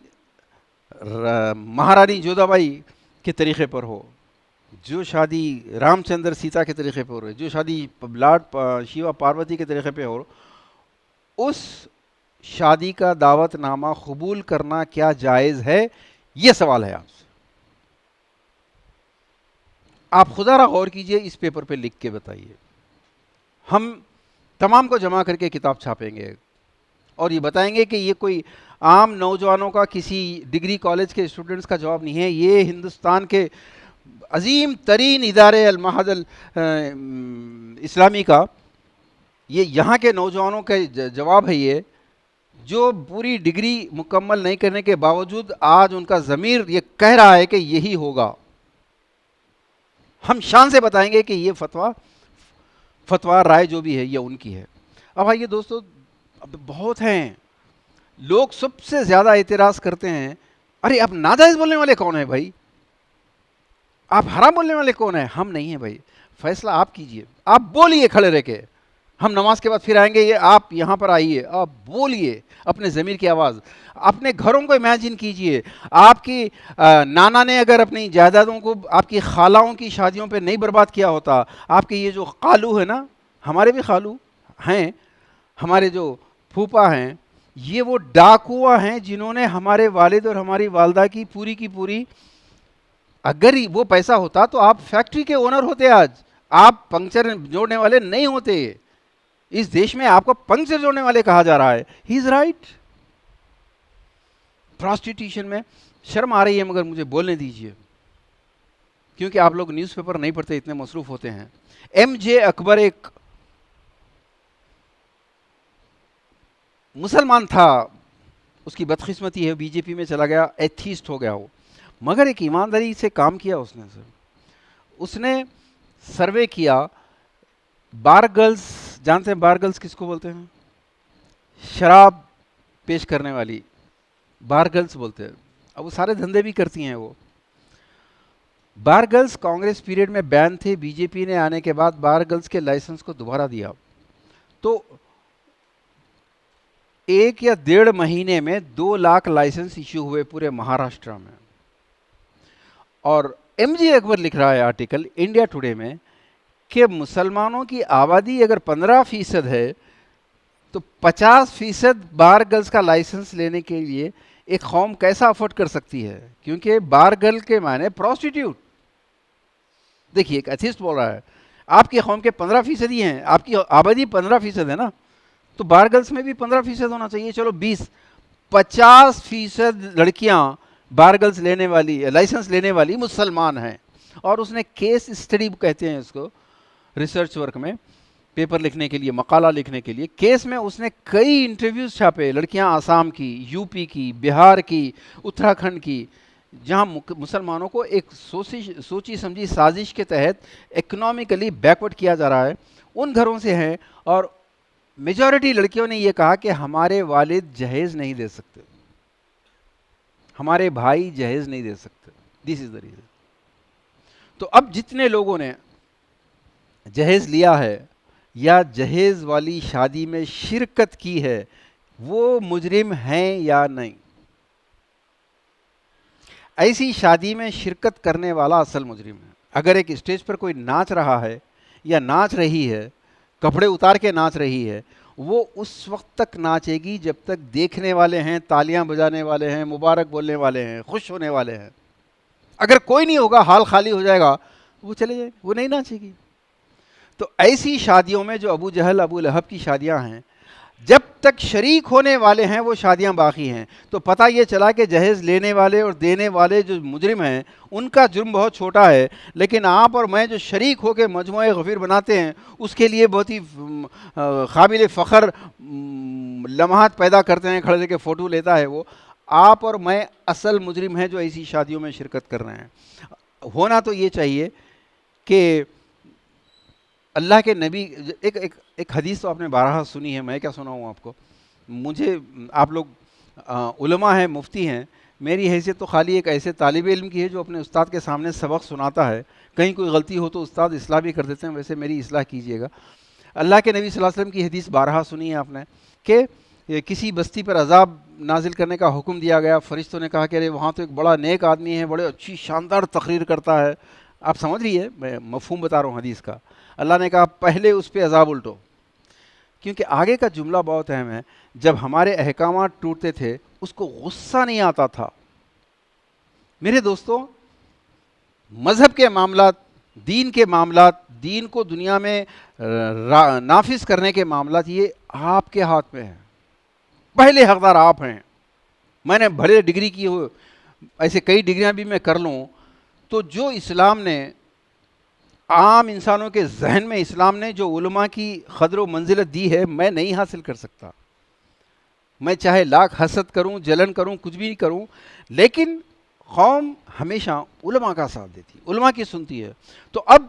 مہارانی جودھا بائی کے طریقے پر ہو، جو شادی رام چندر سیتا کے طریقے پر ہو، جو شادی لارڈ شیوا پاروتی کے طریقے پہ ہو، اس شادی کا دعوت نامہ قبول کرنا کیا جائز ہے؟ یہ سوال ہے آپ سے. آپ خدا را غور کیجئے، اس پیپر پہ لکھ کے بتائیے. ہم تمام کو جمع کر کے کتاب چھاپیں گے اور یہ بتائیں گے کہ یہ کوئی عام نوجوانوں کا، کسی ڈگری کالج کے اسٹوڈنٹس کا جواب نہیں ہے. یہ ہندوستان کے عظیم ترین ادارے المعہد اسلامی کا، یہ یہاں کے نوجوانوں کا جواب ہے، یہ جو پوری ڈگری مکمل نہیں کرنے کے باوجود آج ان کا ضمیر یہ کہہ رہا ہے کہ یہی ہوگا. ہم شان سے بتائیں گے کہ یہ فتویٰ رائے جو بھی ہے یہ ان کی ہے. اب آئیے دوستو، اب بہت ہیں لوگ سب سے زیادہ اعتراض کرتے ہیں، ارے اب ناجائز بولنے والے کون ہیں بھائی؟ آپ حرام بولنے والے کون ہیں؟ ہم نہیں ہیں بھائی. فیصلہ آپ کیجئے، آپ بولیے کھڑے رہ کے. ہم نماز کے بعد پھر آئیں گے، یہ آپ یہاں پر آئیے، آپ بولیے اپنے ضمیر کی آواز. اپنے گھروں کو امیجن کیجئے، آپ کی نانا نے اگر اپنی جائیدادوں کو آپ کی خالاؤں کی شادیوں پہ نہیں برباد کیا ہوتا، آپ کے یہ جو خالو ہے نا، ہمارے بھی خالو ہیں، ہمارے جو پھوپا ہیں، یہ وہ ڈاکوا ہیں جنہوں نے ہمارے والد اور ہماری والدہ کی پوری اگر وہ پیسہ ہوتا تو آپ فیکٹری کے اونر ہوتے. آج آپ پنکچر جوڑنے والے نہیں ہوتے. اس دیش میں آپ کو پنکچر جوڑنے والے کہا جا رہا ہے. ہی از رائٹ. پراسٹیٹیوشن میں شرم آ رہی ہے مگر مجھے بولنے دیجئے، کیونکہ آپ لوگ نیوز پیپر نہیں پڑھتے، اتنے مصروف ہوتے ہیں. ایم جے اکبر ایک مسلمان تھا، اس کی بدقسمتی ہے، بی جے پی میں چلا گیا، ایتھیسٹ ہو گیا وہ، مگر ایک ایمانداری سے کام کیا اس نے سروے کیا. بار گرلز، جانتے ہیں بار گرلز کس کو بولتے ہیں؟ شراب پیش کرنے والی بار گرلز بولتے ہیں. اب وہ سارے دھندے بھی کرتی ہیں. وہ بار گرلز کانگریس پیریڈ میں بین تھے، بی جے پی نے آنے کے بعد بار گرلز کے لائسنس کو دوبارہ دیا. تو 1 یا 1.5 مہینے میں 2 لاکھ لائسنس ایشو ہوئے پورے مہاراشٹر میں. اور ایم جے اکبر لکھ رہا ہے آرٹیکل انڈیا ٹوڈے میں کہ مسلمانوں کی آبادی اگر 15% ہے تو 50% بار گرلز کا لائسنس لینے کے لیے ایک قوم کیسا افورڈ کر سکتی ہے؟ کیونکہ بار گرل کے معنی پروسٹیٹیوٹ. دیکھیے ایک ایتھیسٹ بول رہا ہے آپ کی قوم کے 15% ہی ہیں، آپ کی آبادی 15% ہے نا، تو بار گرلز میں بھی 15% ہونا چاہیے. چلو 50% لڑکیاں بار گرلز لینے والی، لائسنس لینے والی مسلمان ہیں. اور اس نے کیس اسٹڈی کہتے ہیں اس کو، ریسرچ ورک میں پیپر لکھنے کے لیے، مقالہ لکھنے کے لیے، کیس میں اس نے کئی انٹرویوز چھاپے، لڑکیاں آسام کی، یو پی کی، بہار کی، اتراکھنڈ کی، جہاں مسلمانوں کو ایک سوچی سمجھی سازش کے تحت اکنامکلی بیکورڈ کیا جا رہا ہے، ان گھروں سے ہیں. اور میجورٹی لڑکیوں نے یہ کہا کہ ہمارے والد جہیز نہیں دے سکتے، ہمارے بھائی جہیز نہیں دے سکتے. دس از دا ریزن. تو اب جتنے لوگوں نے جہیز لیا ہے یا جہیز والی شادی میں شرکت کی ہے وہ مجرم ہیں یا نہیں؟ ایسی شادی میں شرکت کرنے والا اصل مجرم ہے. اگر ایک اسٹیج پر کوئی ناچ رہا ہے یا ناچ رہی ہے کپڑے اتار کے ناچ رہی ہے، وہ اس وقت تک ناچے گی جب تک دیکھنے والے ہیں، تالیاں بجانے والے ہیں، مبارک بولنے والے ہیں، خوش ہونے والے ہیں۔ اگر کوئی نہیں ہوگا، حال خالی ہو جائے گا، وہ چلے جائے، وہ نہیں ناچے گی۔ تو ایسی شادیوں میں جو ابو جہل ابو لہب کی شادیاں ہیں، جب تک شریک ہونے والے ہیں وہ شادیاں باقی ہیں۔ تو پتہ یہ چلا کہ جہیز لینے والے اور دینے والے جو مجرم ہیں ان کا جرم بہت چھوٹا ہے، لیکن آپ اور میں جو شریک ہو کے مجموعہ غفیر بناتے ہیں اس کے لیے بہت ہی قابل فخر لمحات پیدا کرتے ہیں، کھڑے کے فوٹو لیتا ہے وہ۔ آپ اور میں اصل مجرم ہیں جو ایسی شادیوں میں شرکت کر رہے ہیں۔ ہونا تو یہ چاہیے کہ اللہ کے نبی، ایک حدیث تو آپ نے بارہا سنی ہے، میں کیا سناؤں آپ کو۔ مجھے آپ لوگ علماء ہیں، مفتی ہیں، میری حیثیت تو خالی ایک ایسے طالب علم کی ہے جو اپنے استاد کے سامنے سبق سناتا ہے، کہیں کوئی غلطی ہو تو استاد اصلاح بھی کر دیتے ہیں، ویسے میری اصلاح کیجیے گا۔ اللہ کے نبی صلی اللہ علیہ وسلم کی حدیث بارہا سنی ہے آپ نے کہ کسی بستی پر عذاب نازل کرنے کا حکم دیا گیا، فرشتوں نے کہا کہ ارے وہاں تو ایک بڑا نیک آدمی ہے، بڑے اچھی شاندار تقریر کرتا ہے۔ آپ سمجھ لیے، میں مفہوم بتا رہا ہوں حدیث کا۔ اللہ نے کہا پہلے اس پہ عذاب الٹو، کیونکہ آگے کا جملہ بہت اہم ہے۔ جب ہمارے احکامات ٹوٹتے تھے اس کو غصہ نہیں آتا تھا۔ میرے دوستوں، مذہب کے معاملات، دین کے معاملات، دین کو دنیا میں نافذ کرنے کے معاملات، یہ آپ کے ہاتھ میں ہیں۔ پہلے حقدار آپ ہیں۔ میں نے بھلے ڈگری کی ہو، ایسے کئی ڈگریاں بھی میں کر لوں، تو جو اسلام نے عام انسانوں کے ذہن میں، اسلام نے جو علماء کی قدر و منزلت دی ہے، میں نہیں حاصل کر سکتا۔ میں چاہے لاکھ حسد کروں، جلن کروں، کچھ بھی کروں، لیکن قوم ہمیشہ علماء کا ساتھ دیتی، علماء کی سنتی ہے۔ تو اب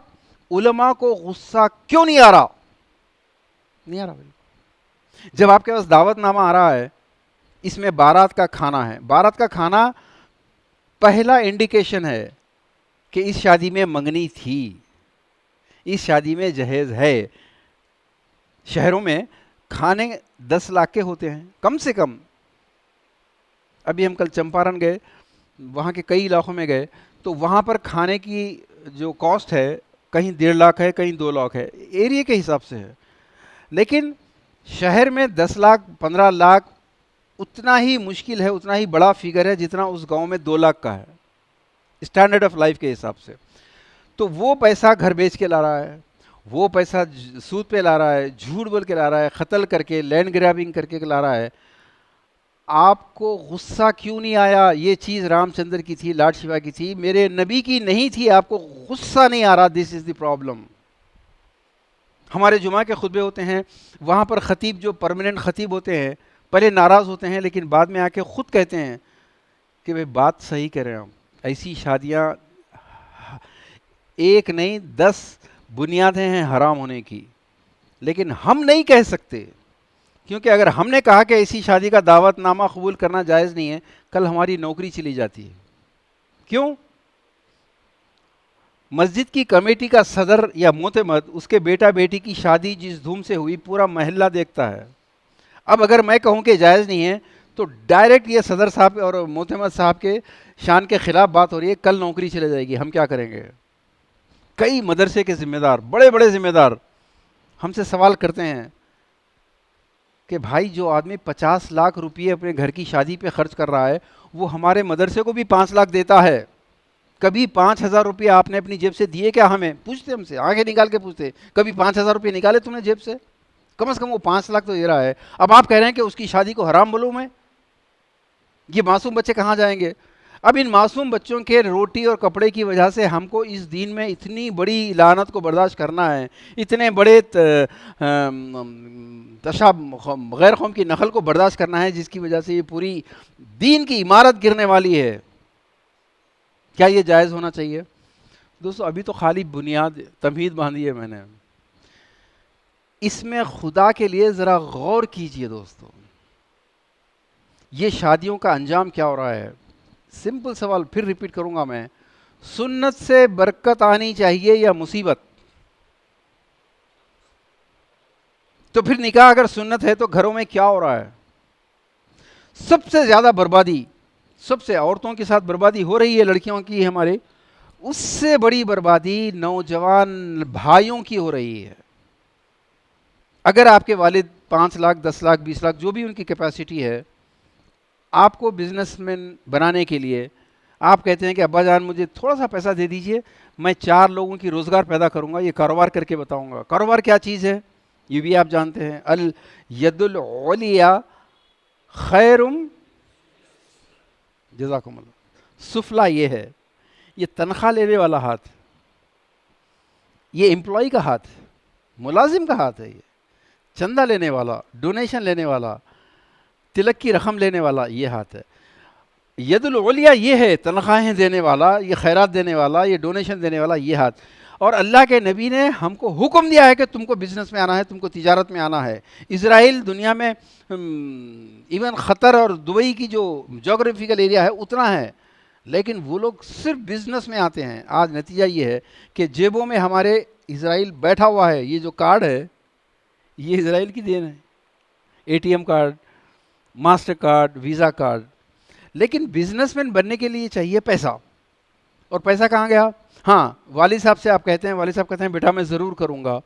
علماء کو غصہ کیوں نہیں آ رہا؟ نہیں آ رہا بھائی۔ جب آپ کے پاس دعوت نامہ آ رہا ہے، اس میں بارات کا کھانا ہے، بارات کا کھانا پہلا انڈیکیشن ہے کہ اس شادی میں منگنی تھی، اس شادی میں جہیز ہے۔ شہروں میں کھانے 10 لاکھ کے ہوتے ہیں کم سے کم۔ ابھی ہم کل چمپارن گئے، وہاں کے کئی علاقوں میں گئے، تو وہاں پر کھانے کی جو کاسٹ ہے کہیں 1.5 لاکھ ہے، کہیں 2 لاکھ ہے، ایریا کے حساب سے ہے۔ لیکن شہر میں 10 لاکھ 15 لاکھ اتنا ہی مشکل ہے، اتنا ہی بڑا فگر ہے جتنا اس گاؤں میں 2 لاکھ کا ہے، اسٹینڈرڈ آف لائف کے حساب سے۔ تو وہ پیسہ گھر بیچ کے لا رہا ہے، وہ پیسہ سود پہ لا رہا ہے، جھوٹ بول کے لا رہا ہے، قتل کر کے، لینڈ گرابنگ کر کے لا رہا ہے۔ آپ کو غصہ کیوں نہیں آیا؟ یہ چیز رام چندر کی تھی، لاڈ شیوا کی تھی، میرے نبی کی نہیں تھی، آپ کو غصہ نہیں آ رہا۔ دس از دی پرابلم۔ ہمارے جمعہ کے خطبے ہوتے ہیں، وہاں پر خطیب جو پرماننٹ خطیب ہوتے ہیں پہلے ناراض ہوتے ہیں، لیکن بعد میں آ کے خود کہتے ہیں کہ بھائی بات صحیح کہہ رہے ہیں ہم۔ ایسی شادیاں ایک نہیں 10 بنیادیں ہیں حرام ہونے کی، لیکن ہم نہیں کہہ سکتے، کیونکہ اگر ہم نے کہا کہ ایسی شادی کا دعوت نامہ قبول کرنا جائز نہیں ہے، کل ہماری نوکری چلی جاتی ہے۔ کیوں؟ مسجد کی کمیٹی کا صدر یا معتمد، اس کے بیٹا بیٹی کی شادی جس دھوم سے ہوئی پورا محلہ دیکھتا ہے۔ اب اگر میں کہوں کہ جائز نہیں ہے تو ڈائریکٹ یہ صدر صاحب اور معتمد صاحب کے شان کے خلاف بات ہو رہی ہے، کل نوکری چلے جائے گی، ہم کیا کریں گے؟ کئی مدرسے کے ذمہ دار، بڑے بڑے ذمہ دار ہم سے سوال کرتے ہیں کہ بھائی جو آدمی 50 لاکھ روپئے اپنے گھر کی شادی پہ خرچ کر رہا ہے، وہ ہمارے مدرسے کو بھی 5 لاکھ دیتا ہے، کبھی 5,000 روپئے آپ نے اپنی جیب سے دیے کیا؟ ہمیں پوچھتے، ہم سے آنکھیں نکال کے پوچھتے، کبھی 5,000 روپئے نکالے تم نے جیب سے؟ کم از کم وہ 5 لاکھ تو دے رہا ہے۔ اب آپ کہہ رہے ہیں کہ اس کی شادی کو حرام بولوں میں؟ یہ معصوم بچے کہاں جائیں گے؟ اب ان معصوم بچوں کے روٹی اور کپڑے کی وجہ سے ہم کو اس دین میں اتنی بڑی لعنت کو برداشت کرنا ہے، اتنے بڑے غیر قوم کی نسل کو برداشت کرنا ہے، جس کی وجہ سے یہ پوری دین کی عمارت گرنے والی ہے۔ کیا یہ جائز ہونا چاہیے؟ دوستو ابھی تو خالی بنیاد تمہید باندھی ہے میں نے، اس میں خدا کے لیے ذرا غور کیجئے دوستو، یہ شادیوں کا انجام کیا ہو رہا ہے؟ سمپل سوال پھر ریپیٹ کروں گا میں، سنت سے برکت آنی چاہیے یا مصیبت؟ تو پھر نکاح اگر سنت ہے تو گھروں میں کیا ہو رہا ہے؟ سب سے زیادہ بربادی، سب سے عورتوں کے ساتھ بربادی ہو رہی ہے لڑکیوں کی، ہمارے اس سے بڑی بربادی نوجوان بھائیوں کی ہو رہی ہے۔ اگر آپ کے والد 5 لاکھ 10 لاکھ 20 لاکھ جو بھی ان کی کیپیسٹی ہے، آپ کو بزنس مین بنانے کے لیے آپ کہتے ہیں کہ ابا جان مجھے تھوڑا سا پیسہ دے دیجئے، میں 4 لوگوں کی روزگار پیدا کروں گا، یہ کاروبار کر کے بتاؤں گا۔ کاروبار کیا چیز ہے یہ بھی آپ جانتے ہیں، الید العلیٰ خیر، جزاکم اللہ، سفلا یہ ہے، یہ تنخواہ لینے والا ہاتھ، یہ امپلائی کا ہاتھ، ملازم کا ہاتھ ہے، یہ چندہ لینے والا، ڈونیشن لینے والا، تلک کی رقم لینے والا یہ ہاتھ ہے۔ ید العلیٰ یہ ہے تنخواہیں دینے والا، یہ خیرات دینے والا، یہ ڈونیشن دینے والا یہ ہاتھ۔ اور اللہ کے نبی نے ہم کو حکم دیا ہے کہ تم کو بزنس میں آنا ہے، تم کو تجارت میں آنا ہے۔ اسرائیل دنیا میں ایون قطر اور دبئی کی جو جغرافیکل ایریا ہے اتنا ہے، لیکن وہ لوگ صرف بزنس میں آتے ہیں۔ آج نتیجہ یہ ہے کہ جیبوں میں ہمارے اسرائیل بیٹھا ہوا ہے، یہ جو کارڈ ہے یہ اسرائیل کی دین ہے، A T M card, master card, visa card. لیکن بزنس مین بننے کے لیے چاہیے پیسہ، اور پیسہ کہاں گیا؟ ہاں، والد صاحب سے آپ کہتے ہیں، والد صاحب کہتے ہیں بیٹا میں ضرور کروں گا،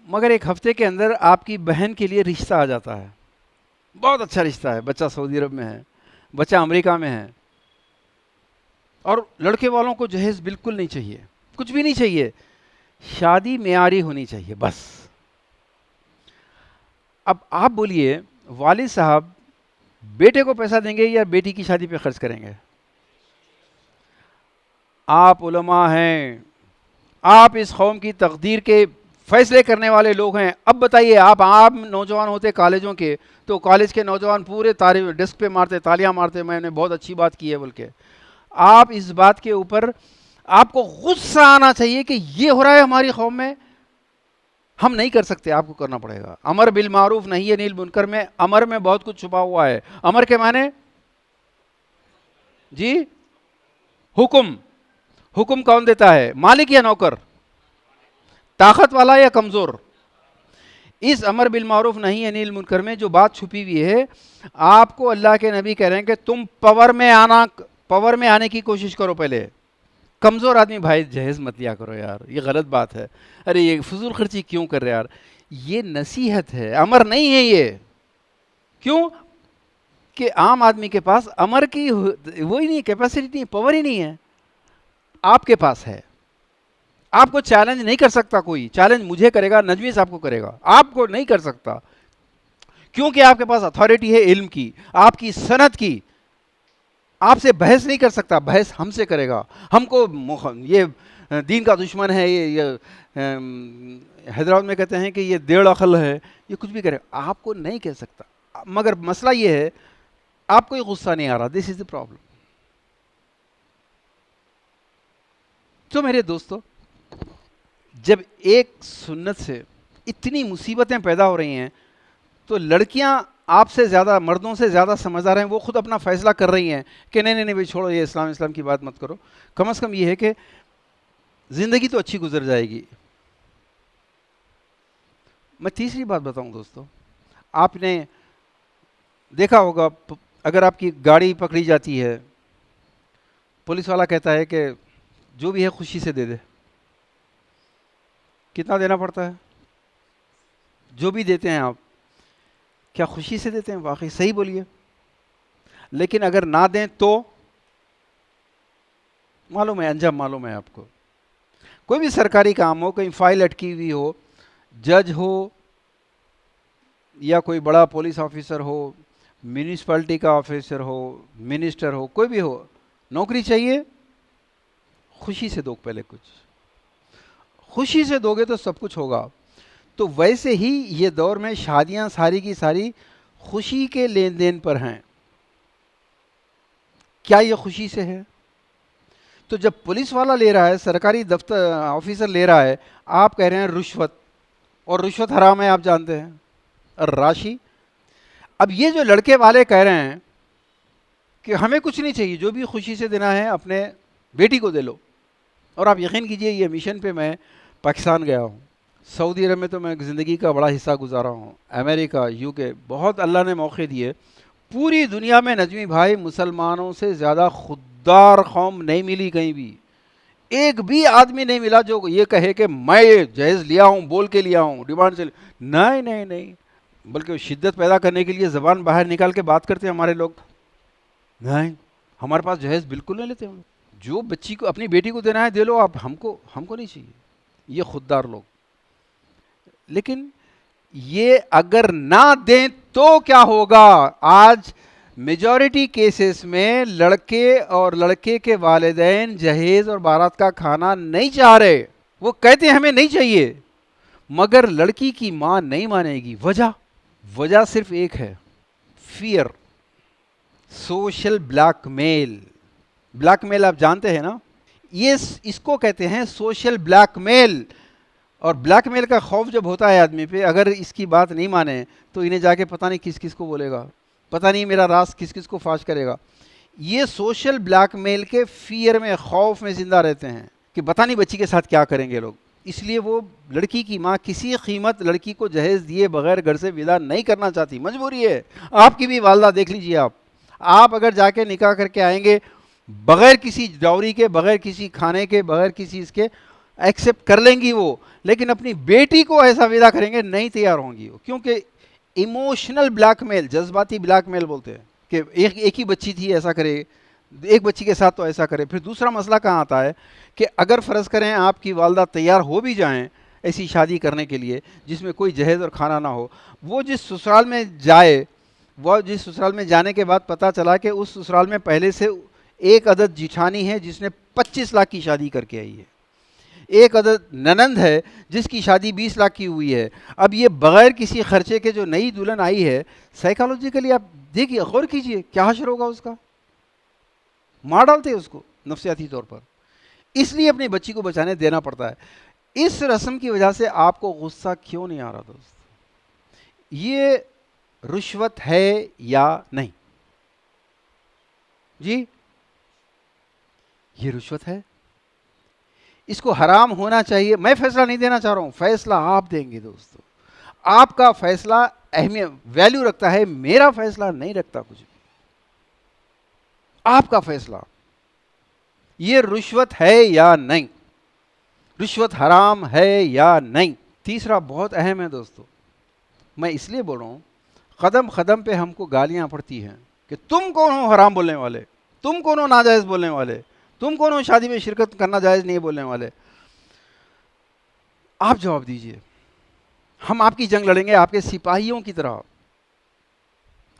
مگر ایک ہفتے کے اندر آپ کی بہن کے لیے رشتہ آ جاتا ہے، بہت اچھا رشتہ ہے، بچہ سعودی عرب میں ہے، بچہ امریکہ میں ہے، اور لڑکے والوں کو جہیز بالکل نہیں چاہیے، کچھ بھی نہیں چاہیے، شادی معیاری ہونی چاہیے بس۔ اب آپ بولیے والد صاحب بیٹے کو پیسہ دیں گے یا بیٹی کی شادی پہ خرچ کریں گے؟ آپ علماء ہیں، آپ اس قوم کی تقدیر کے فیصلے کرنے والے لوگ ہیں۔ اب بتائیے، آپ عام نوجوان ہوتے کالجوں کے تو کالج کے نوجوان پورے ڈیسک پہ مارتے، تالیاں مارتے، میں نے بہت اچھی بات کی ہے بول کے۔ آپ اس بات کے اوپر آپ کو غصہ آنا چاہیے کہ یہ ہو رہا ہے ہماری قوم میں، ہم نہیں کر سکتے، آپ کو کرنا پڑے گا۔ امر بالمعروف نہی عن المنکر میں امر میں بہت کچھ چھپا ہوا ہے۔ امر کے معنی جی حکم، حکم کون دیتا ہے، مالک یا نوکر، طاقت والا یا کمزور؟ اس امر بالمعروف نہی عن المنکر میں جو بات چھپی ہوئی ہے، آپ کو اللہ کے نبی کہہ رہے ہیں کہ تم پاور میں آنے کی کوشش کرو پہلے۔ کمزور آدمی بھائی جہیز مت لیا کرو یار، یہ غلط بات ہے، ارے یہ فضول خرچی کیوں کر رہے یار، یہ نصیحت ہے، امر نہیں ہے یہ۔ کیوں کہ عام آدمی کے پاس امر کی وہی نہیں، کیپیسٹی نہیں، پاور ہی نہیں ہے، آپ کے پاس ہے۔ آپ کو چیلنج نہیں کر سکتا کوئی، چیلنج مجھے کرے گا، نجمی صاحب کو کرے گا، آپ کو نہیں کر سکتا، کیونکہ آپ کے پاس اتھارٹی ہے علم کی، آپ کی سند کی۔ آپ سے بحث نہیں کر سکتا، بحث ہم سے کرے گا۔ ہم کو یہ دین کا دشمن ہے، یہ حیدرآباد میں کہتے ہیں کہ یہ 1.5 عقل ہے، یہ کچھ بھی کرے، آپ کو نہیں کہہ سکتا۔ مگر مسئلہ یہ ہے آپ کو یہ غصہ نہیں آ رہا، دس از دی پرابلم۔ تو میرے دوستو، جب ایک سنت سے اتنی مصیبتیں پیدا ہو رہی ہیں تو لڑکیاں آپ سے زیادہ، مردوں سے زیادہ سمجھدار ہیں، وہ خود اپنا فیصلہ کر رہی ہیں کہ نہیں نہیں نہیں بھائی چھوڑو، یہ اسلام کی بات مت کرو، کم از کم یہ ہے کہ زندگی تو اچھی گزر جائے گی۔ میں تیسری بات بتاؤں دوستو، آپ نے دیکھا ہوگا اگر آپ کی گاڑی پکڑی جاتی ہے، پولیس والا کہتا ہے کہ جو بھی ہے خوشی سے دے دے۔ کتنا دینا پڑتا ہے؟ جو بھی دیتے ہیں آپ کیا خوشی سے دیتے ہیں؟ واقعی صحیح بولیے۔ لیکن اگر نہ دیں تو معلوم ہے انجام، معلوم ہے آپ کو۔ کوئی بھی سرکاری کام ہو، کہیں فائل اٹکی ہوئی ہو، جج ہو یا کوئی بڑا پولیس آفیسر ہو، میونسپلٹی کا آفیسر ہو، منسٹر ہو، کوئی بھی ہو، نوکری چاہیے، خوشی سے دو، پہلے کچھ خوشی سے دو گے تو سب کچھ ہوگا۔ تو ویسے ہی یہ دور میں شادیاں ساری کی ساری خوشی کے لین دین پر ہیں۔ کیا یہ خوشی سے ہے؟ تو جب پولیس والا لے رہا ہے، سرکاری دفتر آفیسر لے رہا ہے، آپ کہہ رہے ہیں رشوت، اور رشوت حرام ہے، آپ جانتے ہیں، راشی۔ اب یہ جو لڑکے والے کہہ رہے ہیں کہ ہمیں کچھ نہیں چاہیے، جو بھی خوشی سے دینا ہے اپنے بیٹی کو دے لو۔ اور آپ یقین کیجئے یہ مشن پہ میں پاکستان گیا ہوں، سعودی عرب میں تو میں زندگی کا بڑا حصہ گزارا ہوں، امریکہ، یو کے، بہت اللہ نے موقع دیے۔ پوری دنیا میں نجمی بھائی مسلمانوں سے زیادہ خوددار قوم نہیں ملی کہیں بھی۔ ایک بھی آدمی نہیں ملا جو یہ کہے کہ میں یہ جہیز لیا ہوں، بول کے لیا ہوں، ڈیمانڈ سے نہیں نہیں نہیں، بلکہ وہ شدت پیدا کرنے کے لیے زبان باہر نکال کے بات کرتے ہیں ہمارے لوگ. نہیں، ہمارے پاس جہیز بالکل نہیں لیتے ہم لوگ. جو بچی کو اپنی بیٹی کو دینا ہے دے لو آپ، ہم کو نہیں چاہیے. یہ خوددار لوگ. لیکن یہ اگر نہ دیں تو کیا ہوگا؟ آج میجورٹی کیسز میں لڑکے اور لڑکے کے والدین جہیز اور بارات کا کھانا نہیں چاہ رہے. وہ کہتے ہیں ہمیں نہیں چاہیے، مگر لڑکی کی ماں نہیں مانے گی. وجہ صرف ایک ہے، فیئر. سوشل بلیک میل. بلیک میل آپ جانتے ہیں نا؟ یہ اس کو کہتے ہیں سوشل بلیک میل. اور بلیک میل کا خوف جب ہوتا ہے آدمی پہ، اگر اس کی بات نہیں مانے تو انہیں جا کے پتہ نہیں کس کس کو بولے گا، پتہ نہیں میرا راز کس کس کو فاش کرے گا. یہ سوشل بلیک میل کے فیئر میں، خوف میں زندہ رہتے ہیں کہ پتہ نہیں بچی کے ساتھ کیا کریں گے لوگ. اس لیے وہ لڑکی کی ماں کسی قیمت لڑکی کو جہیز دیے بغیر گھر سے ودا نہیں کرنا چاہتی. مجبوری ہے. آپ کی بھی والدہ دیکھ لیجیے. آپ اگر جا کے نکاح کر کے آئیں گے بغیر کسی ڈاوری کے، بغیر کسی کھانے کے، بغیر کسی اس کے، ایکسیپٹ کر لیں گی وہ، لیکن اپنی بیٹی کو ایسا ودا کریں گے نہیں تیار ہوں گی وہ. کیونکہ ایموشنل بلیک میل، جذباتی بلیک میل بولتے ہیں کہ ایک ہی بچی تھی ایسا کرے، ایک بچی کے ساتھ تو ایسا کرے. پھر دوسرا مسئلہ کہاں آتا ہے کہ اگر فرض کریں آپ کی والدہ تیار ہو بھی جائیں ایسی شادی کرنے کے لیے جس میں کوئی جہیز اور کھانا نہ ہو، وہ جس سسرال میں جائے، وہ جس سسرال میں جانے کے بعد پتہ چلا کہ اس سسرال میں پہلے سے ایک عدد جیٹھانی ہے جس نے 25 لاکھ کی شادی کر کے آئی ہے، ایک عدد ننند ہے جس کی شادی 20 لاکھ کی ہوئی ہے. اب یہ بغیر کسی خرچے کے جو نئی دلہن آئی ہے، سائیکالوجیکلی آپ دیکھیے، غور کیجئے کیا حشر ہوگا اس کا. مار ڈالتے ہیں اس کو نفسیاتی طور پر. اس لیے اپنی بچی کو بچانے دینا پڑتا ہے. اس رسم کی وجہ سے آپ کو غصہ کیوں نہیں آ رہا دوست؟ یہ رشوت ہے یا نہیں؟ جی یہ رشوت ہے. اس کو حرام ہونا چاہیے. میں فیصلہ نہیں دینا چاہ رہا ہوں، فیصلہ آپ دیں گے دوستو. آپ کا فیصلہ اہمیت ویلیو رکھتا ہے، میرا فیصلہ نہیں رکھتا کچھ بھی. آپ کا فیصلہ. یہ رشوت ہے یا نہیں؟ رشوت حرام ہے یا نہیں؟ تیسرا بہت اہم ہے دوستو. میں اس لیے بول رہا ہوں، قدم قدم پہ ہم کو گالیاں پڑتی ہیں کہ تم کون ہو حرام بولنے والے، تم کون ہو ناجائز بولنے والے، تم کون ہو شادی میں شرکت کرنا جائز نہیں بولنے والے. آپ جواب دیجئے. ہم آپ کی جنگ لڑیں گے آپ کے سپاہیوں کی طرح.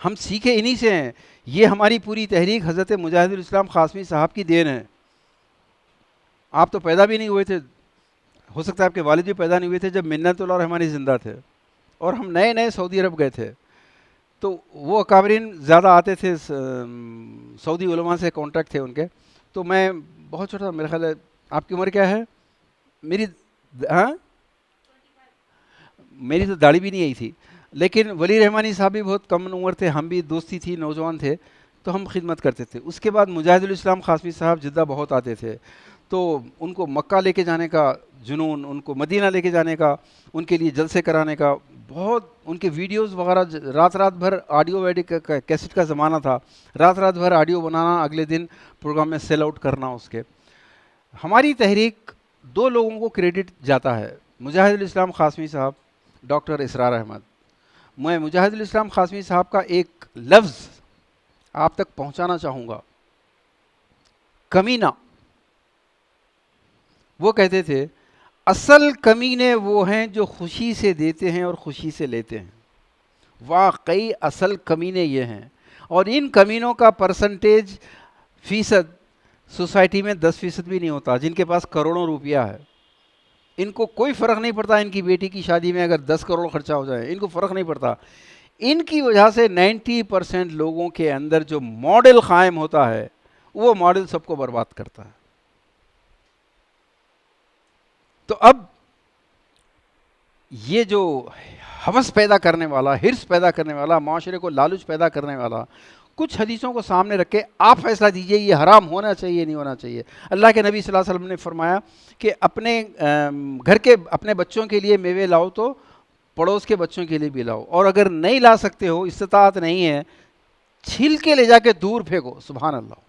ہم سیکھے انہی سے ہیں. یہ ہماری پوری تحریک حضرت مجاہد الاسلام قاسمی صاحب کی دین ہے. آپ تو پیدا بھی نہیں ہوئے تھے، ہو سکتا ہے آپ کے والد بھی پیدا نہیں ہوئے تھے جب منت اللہ رحمانی زندہ تھے، اور ہم نئے نئے سعودی عرب گئے تھے. تو وہ اکابرین زیادہ آتے تھے، سعودی علماء سے کانٹیکٹ تھے ان کے. تو میں بہت چھوٹا، میرا خیال ہے آپ کی عمر کیا ہے؟ میری میری تو داڑھی بھی نہیں آئی تھی. لیکن ولی رحمانی صاحب بھی بہت کم عمر تھے، ہم بھی دوستی تھی، نوجوان تھے، تو ہم خدمت کرتے تھے. اس کے بعد مجاہد الاسلام قاسمی صاحب جدہ بہت آتے تھے، تو ان کو مکہ لے کے جانے کا جنون، ان کو مدینہ لے کے جانے کا، ان کے لیے جلسے کرانے کا بہت، ان کے ویڈیوز وغیرہ، رات رات بھر آڈیو ویڈیو کیسٹ کا زمانہ تھا، رات رات بھر آڈیو بنانا، اگلے دن پروگرام میں سیل آؤٹ کرنا اس کے. ہماری تحریک دو لوگوں کو کریڈٹ جاتا ہے، مجاہد الاسلام قاسمی صاحب، ڈاکٹر اسرار احمد. میں مجاہد الاسلام قاسمی صاحب کا ایک لفظ آپ تک پہنچانا چاہوں گا، کمینہ. وہ کہتے تھے اصل کمینے وہ ہیں جو خوشی سے دیتے ہیں اور خوشی سے لیتے ہیں. واقعی اصل کمینے یہ ہیں، اور ان کمینوں کا پرسنٹیج فیصد سوسائٹی میں 10% بھی نہیں ہوتا. جن کے پاس کروڑوں روپیہ ہے، ان کو کوئی فرق نہیں پڑتا ان کی بیٹی کی شادی میں اگر 10 کروڑ خرچہ ہو جائے، ان کو فرق نہیں پڑتا. ان کی وجہ سے 90% لوگوں کے اندر جو ماڈل قائم ہوتا ہے، وہ ماڈل سب کو برباد کرتا ہے. تو اب یہ جو ہوس پیدا کرنے والا، ہرس پیدا کرنے والا، معاشرے کو لالچ پیدا کرنے والا، کچھ حدیثوں کو سامنے رکھ کے آپ فیصلہ دیجئے یہ حرام ہونا چاہیے نہیں ہونا چاہیے. اللہ کے نبی صلی اللہ علیہ وسلم نے فرمایا کہ اپنے گھر کے اپنے بچوں کے لیے میوے لاؤ تو پڑوس کے بچوں کے لیے بھی لاؤ، اور اگر نہیں لا سکتے ہو، استطاعت نہیں ہے، چھیل کے لے جا کے دور پھینکو. سبحان اللہ.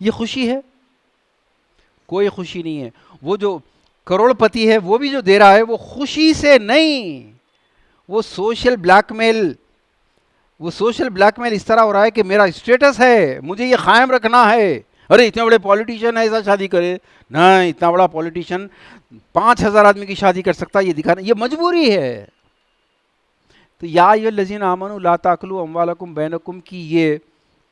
یہ خوشی ہے؟ کوئی خوشی نہیں ہے. وہ جو کروڑ پتی ہے وہ بھی جو دے رہا ہے وہ خوشی سے نہیں, وہ سوشل بلیک میل, وہ سوشل بلیک میل اس طرح ہو رہا ہے کہ میرا اسٹیٹس ہے, مجھے یہ قائم رکھنا ہے. ارے اتنے بڑے پولیٹیشین ہے ایسا شادی کرے, نہیں اتنا بڑا پولیٹیشین 5,000 آدمی کی شادی کر سکتا ہے, یہ دکھانا, یہ مجبوری ہے. تو یا ایھا الذین آمنوا لا تاکلوا اموالکم بینکم کی یہ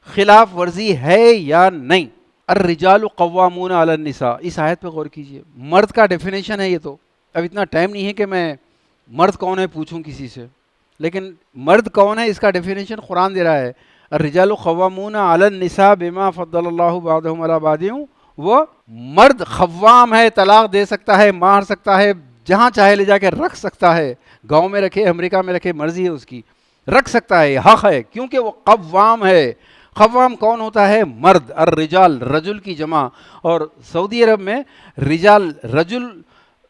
خلاف ورزی ہے یا نہیں؟ الرجال قوامون علی النساء, اس آیت پہ غور کیجئے. مرد کا ڈیفینیشن ہے یہ. تو اب اتنا ٹائم نہیں ہے کہ میں مرد کون ہے پوچھوں کسی سے, لیکن مرد کون ہے اس کا ڈیفینیشن قرآن دے رہا ہے. الرجال قوامون علی النساء بما فضل اللہ بعضهم علی بعض. وہ مرد قوام ہے, طلاق دے سکتا ہے, مار سکتا ہے, جہاں چاہے لے جا کے رکھ سکتا ہے, گاؤں میں رکھے, امریکہ میں رکھے, مرضی ہے اس کی, رکھ سکتا ہے, حق ہے, کیونکہ وہ قوام ہے. قوام کون ہوتا ہے؟ مرد. الرجال رجل کی جمع, اور سعودی عرب میں رجال رجل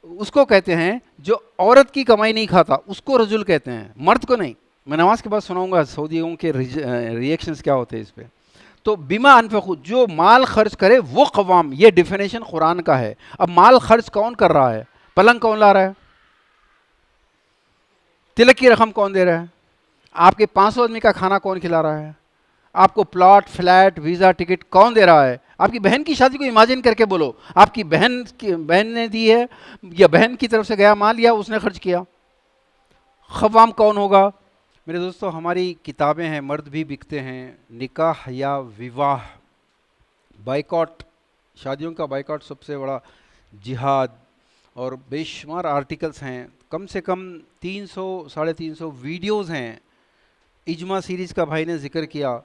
اس کو کہتے ہیں جو عورت کی کمائی نہیں کھاتا, اس کو رجل کہتے ہیں, مرد کو نہیں. میں نماز کے بعد سناؤں گا سعودیوں کے ریئیکشنز کیا ہوتے ہیں اس پہ. تو بما انفقوا, جو مال خرچ کرے وہ قوام, یہ ڈیفینیشن قرآن کا ہے. اب مال خرچ کون کر رہا ہے؟ پلنگ کون لا رہا ہے؟ تلک کی رقم کون دے رہا ہے؟ آپ کے 500 آدمی کا کھانا کون کھلا رہا ہے؟ آپ کو پلاٹ, فلیٹ, ویزا, ٹکٹ کون دے رہا ہے؟ آپ کی بہن کی شادی کو امیجن کر کے بولو, آپ کی بہن نے دی ہے یا بہن کی طرف سے گیا مال یا اس نے خرچ کیا؟ قوام کون ہوگا؟ میرے دوستو, ہماری کتابیں ہیں, مرد بھی بکتے ہیں. نکاح یا وواہ, بائیکاٹ, شادیوں کا بائیکاٹ سب سے بڑا جہاد, اور بے شمار آرٹیکلس ہیں, کم سے کم 300 350 ویڈیوز ہیں. اجماع سیریز کا بھائی نے ذکر کیا,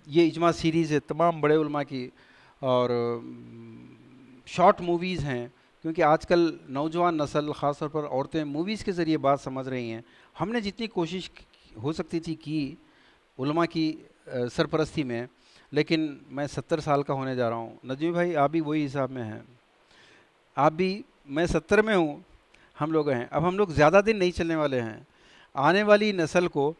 یہ اجماع سیریز ہے تمام بڑے علماء کی, اور شارٹ موویز ہیں, کیونکہ آج کل نوجوان نسل خاص طور پر عورتیں موویز کے ذریعے بات سمجھ رہی ہیں. ہم نے جتنی کوشش ہو سکتی تھی کی علماء کی سرپرستی میں, لیکن میں 70 سال کا ہونے جا رہا ہوں. ندوی بھائی آپ بھی وہی حساب میں ہیں, آپ بھی, میں 70 میں ہوں, ہم لوگ ہیں. اب ہم لوگ زیادہ دن نہیں چلنے والے ہیں. آنے والی نسل کو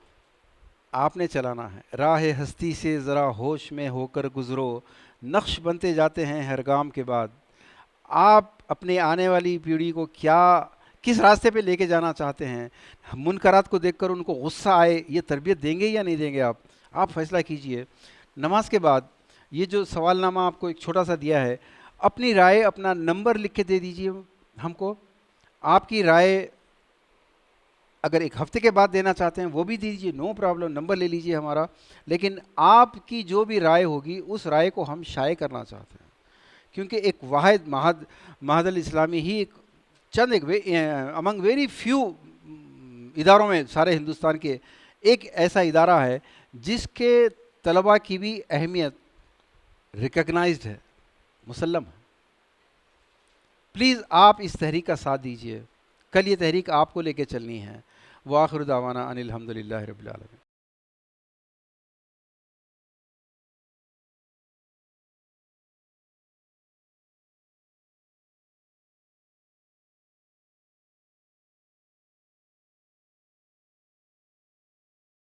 آپ نے چلانا ہے. راہ ہستی سے ذرا ہوش میں ہو کر گزرو, نقش بنتے جاتے ہیں ہر گام کے بعد. آپ اپنے آنے والی پیڑھی کو کس راستے پہ لے کے جانا چاہتے ہیں؟ منکرات کو دیکھ کر ان کو غصہ آئے, یہ تربیت دیں گے یا نہیں دیں گے؟ آپ فیصلہ کیجئے. نماز کے بعد یہ جو سوال نامہ آپ کو ایک چھوٹا سا دیا ہے, اپنی رائے, اپنا نمبر لکھ کے دے دیجئے ہم کو. آپ کی رائے اگر ایک ہفتے کے بعد دینا چاہتے ہیں وہ بھی دیجیے, نو پرابلم, نمبر لے لیجیے ہمارا. لیکن آپ کی جو بھی رائے ہوگی اس رائے کو ہم شائع کرنا چاہتے ہیں, کیونکہ ایک واحد معہد الاسلامی ہی ایک امنگ ویری فیو اداروں میں سارے ہندوستان کے ایک ایسا ادارہ ہے جس کے طلباء کی بھی اہمیت ریکگنائزڈ ہے, مسلم ہے. پلیز آپ اس تحریک کا ساتھ دیجیے. کل یہ تحریک آپ کو لے کے چلنی ہے. وآخر دعوانا ان الحمد للہ رب العالمین.